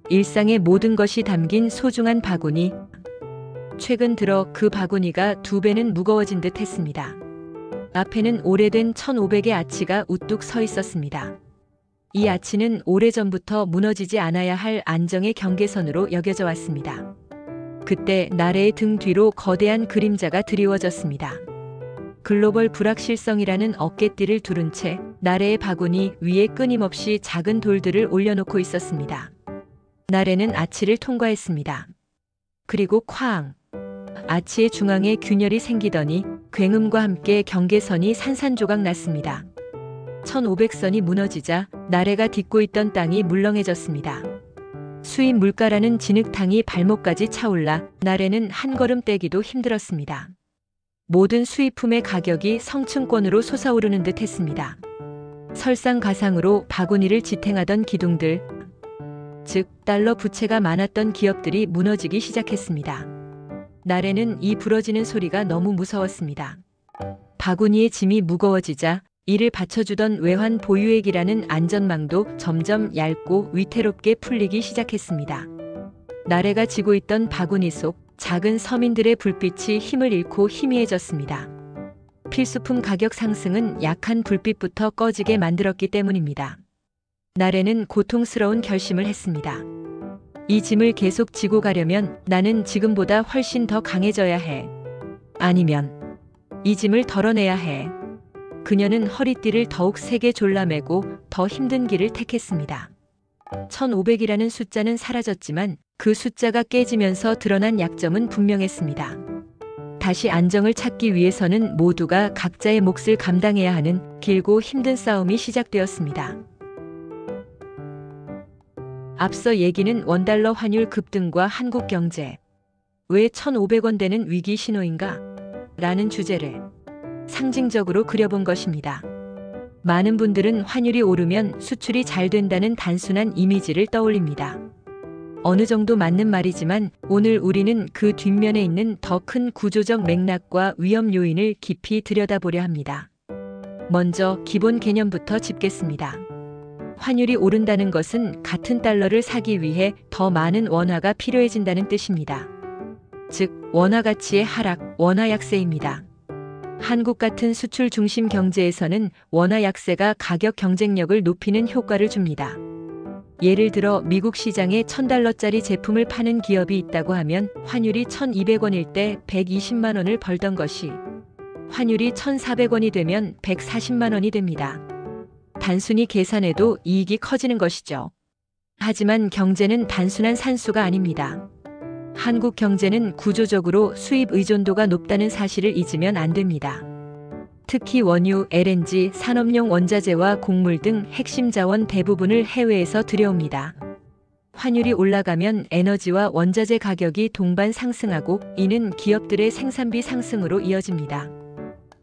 일상의 모든 것이 담긴 소중한 바구니. 최근 들어 그 바구니가 2배는 무거워진 듯 했습니다. 앞에는 오래된 1500의 아치가 우뚝 서 있었습니다. 이 아치는 오래전부터 무너지지 않아야 할 안정의 경계선으로 여겨져 왔습니다. 그때 나래의 등 뒤로 거대한 그림자가 드리워졌습니다. 글로벌 불확실성이라는 어깨띠를 두른 채 나래의 바구니 위에 끊임없이 작은 돌들을 올려놓고 있었습니다. 나래는 아치를 통과했습니다. 그리고 쾅! 아치의 중앙에 균열이 생기더니 굉음과 함께 경계선이 산산조각 났습니다. 1500선이 무너지자 나래가 딛고 있던 땅이 물렁해졌습니다. 수입 물가라는 진흙탕이 발목까지 차올라 나래는 한 걸음 떼기도 힘들었습니다. 모든 수입품의 가격이 성층권으로 솟아오르는 듯 했습니다. 설상가상으로 바구니를 지탱하던 기둥들, 즉 달러 부채가 많았던 기업들이 무너지기 시작했습니다. 나래는 이 부러지는 소리가 너무 무서웠습니다. 바구니의 짐이 무거워지자 이를 받쳐주던 외환 보유액이라는 안전망도 점점 얇고 위태롭게 풀리기 시작했습니다. 나래가 지고 있던 바구니 속 작은 서민들의 불빛이 힘을 잃고 희미해졌습니다. 필수품 가격 상승은 약한 불빛부터 꺼지게 만들었기 때문입니다. 나래는 고통스러운 결심을 했습니다. 이 짐을 계속 지고 가려면 나는 지금보다 훨씬 더 강해져야 해. 아니면 이 짐을 덜어내야 해. 그녀는 허리띠를 더욱 세게 졸라매고 더 힘든 길을 택했습니다. 1500이라는 숫자는 사라졌지만 그 숫자가 깨지면서 드러난 약점은 분명했습니다. 다시 안정을 찾기 위해서는 모두가 각자의 몫을 감당해야 하는 길고 힘든 싸움이 시작되었습니다. 앞서 얘기는 원달러 환율 급등과 한국 경제. 왜 1500원대는 위기 신호인가? 라는 주제를 상징적으로 그려본 것입니다. 많은 분들은 환율이 오르면 수출이 잘 된다는 단순한 이미지를 떠올립니다. 어느 정도 맞는 말이지만 오늘 우리는 그 뒷면에 있는 더 큰 구조적 맥락과 위험 요인을 깊이 들여다보려 합니다. 먼저 기본 개념부터 짚겠습니다. 환율이 오른다는 것은 같은 달러를 사기 위해 더 많은 원화가 필요해진다는 뜻입니다. 즉, 원화 가치의 하락, 원화 약세입니다. 한국 같은 수출 중심 경제에서는 원화 약세가 가격 경쟁력을 높이는 효과를 줍니다. 예를 들어 미국 시장에 $1000짜리 제품을 파는 기업이 있다고 하면 환율이 1200원일 때 120만 원을 벌던 것이 환율이 1400원이 되면 140만 원이 됩니다. 단순히 계산해도 이익이 커지는 것이죠. 하지만 경제는 단순한 산수가 아닙니다. 한국 경제는 구조적으로 수입 의존도가 높다는 사실을 잊으면 안 됩니다. 특히 원유, LNG, 산업용 원자재와 곡물 등 핵심 자원 대부분을 해외에서 들여옵니다. 환율이 올라가면 에너지와 원자재 가격이 동반 상승하고 이는 기업들의 생산비 상승으로 이어집니다.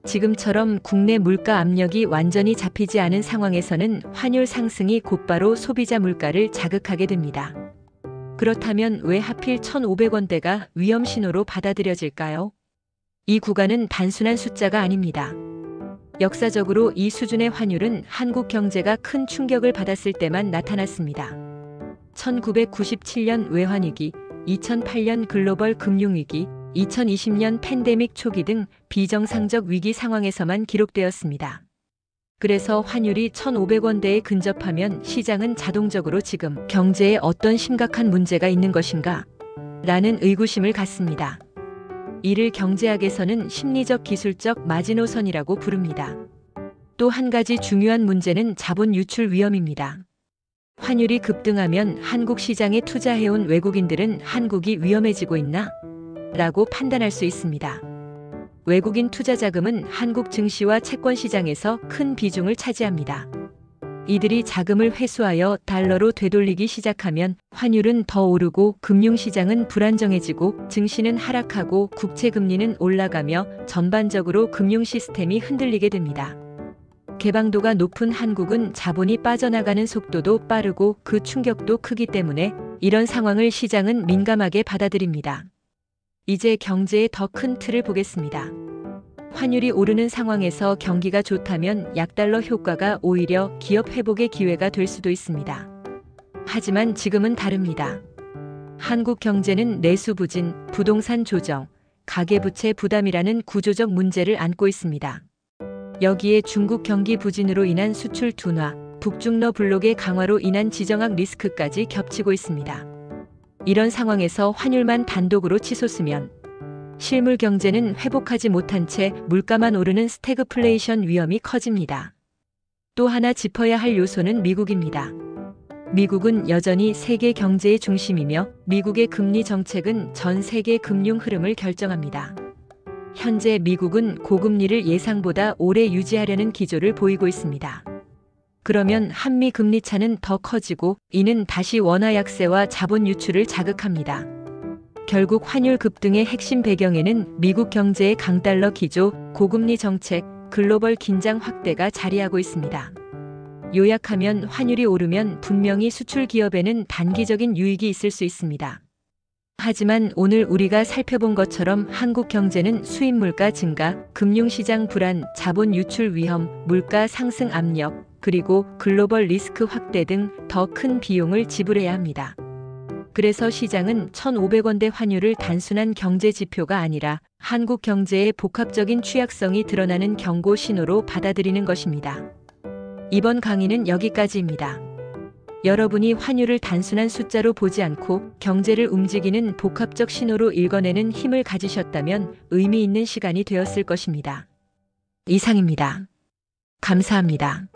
지금처럼 국내 물가 압력이 완전히 잡히지 않은 상황에서는 환율 상승이 곧바로 소비자 물가를 자극하게 됩니다. 그렇다면 왜 하필 1500원대가 위험 신호로 받아들여질까요? 이 구간은 단순한 숫자가 아닙니다. 역사적으로 이 수준의 환율은 한국 경제가 큰 충격을 받았을 때만 나타났습니다. 1997년 외환위기, 2008년 글로벌 금융위기, 2020년 팬데믹 초기 등 비정상적 위기 상황에서만 기록되었습니다. 그래서 환율이 1500원대에 근접하면 시장은 자동적으로 지금 경제에 어떤 심각한 문제가 있는 것인가? 라는 의구심을 갖습니다. 이를 경제학에서는 심리적 기술적 마지노선이라고 부릅니다. 또 한 가지 중요한 문제는 자본 유출 위험입니다. 환율이 급등하면 한국 시장에 투자해온 외국인들은 한국이 위험해지고 있나? 라고 판단할 수 있습니다. 외국인 투자 자금은 한국 증시와 채권 시장에서 큰 비중을 차지합니다. 이들이 자금을 회수하여 달러로 되돌리기 시작하면 환율은 더 오르고 금융시장은 불안정해지고 증시는 하락하고 국채금리는 올라가며 전반적으로 금융 시스템이 흔들리게 됩니다. 개방도가 높은 한국은 자본이 빠져나가는 속도도 빠르고 그 충격도 크기 때문에 이런 상황을 시장은 민감하게 받아들입니다. 이제 경제의 더 큰 틀을 보겠습니다. 환율이 오르는 상황에서 경기가 좋다면 약달러 효과가 오히려 기업 회복의 기회가 될 수도 있습니다. 하지만 지금은 다릅니다. 한국 경제는 내수 부진, 부동산 조정, 가계부채 부담이라는 구조적 문제를 안고 있습니다. 여기에 중국 경기 부진으로 인한 수출 둔화, 북중러 블록의 강화로 인한 지정학 리스크까지 겹치고 있습니다. 이런 상황에서 환율만 단독으로 치솟으면 실물 경제는 회복하지 못한 채 물가만 오르는 스태그플레이션 위험이 커집니다. 또 하나 짚어야 할 요소는 미국입니다. 미국은 여전히 세계 경제의 중심이며 미국의 금리 정책은 전 세계 금융 흐름을 결정합니다. 현재 미국은 고금리를 예상보다 오래 유지하려는 기조를 보이고 있습니다. 그러면 한미 금리 차는 더 커지고 이는 다시 원화 약세와 자본 유출을 자극합니다. 결국 환율 급등의 핵심 배경에는 미국 경제의 강달러 기조, 고금리 정책, 글로벌 긴장 확대가 자리하고 있습니다. 요약하면 환율이 오르면 분명히 수출 기업에는 단기적인 유익이 있을 수 있습니다. 하지만 오늘 우리가 살펴본 것처럼 한국 경제는 수입 물가 증가, 금융시장 불안, 자본 유출 위험, 물가 상승 압력, 그리고 글로벌 리스크 확대 등 더 큰 비용을 지불해야 합니다. 그래서 시장은 1,500원대 환율을 단순한 경제 지표가 아니라 한국 경제의 복합적인 취약성이 드러나는 경고 신호로 받아들이는 것입니다. 이번 강의는 여기까지입니다. 여러분이 환율을 단순한 숫자로 보지 않고 경제를 움직이는 복합적 신호로 읽어내는 힘을 가지셨다면 의미 있는 시간이 되었을 것입니다. 이상입니다. 감사합니다.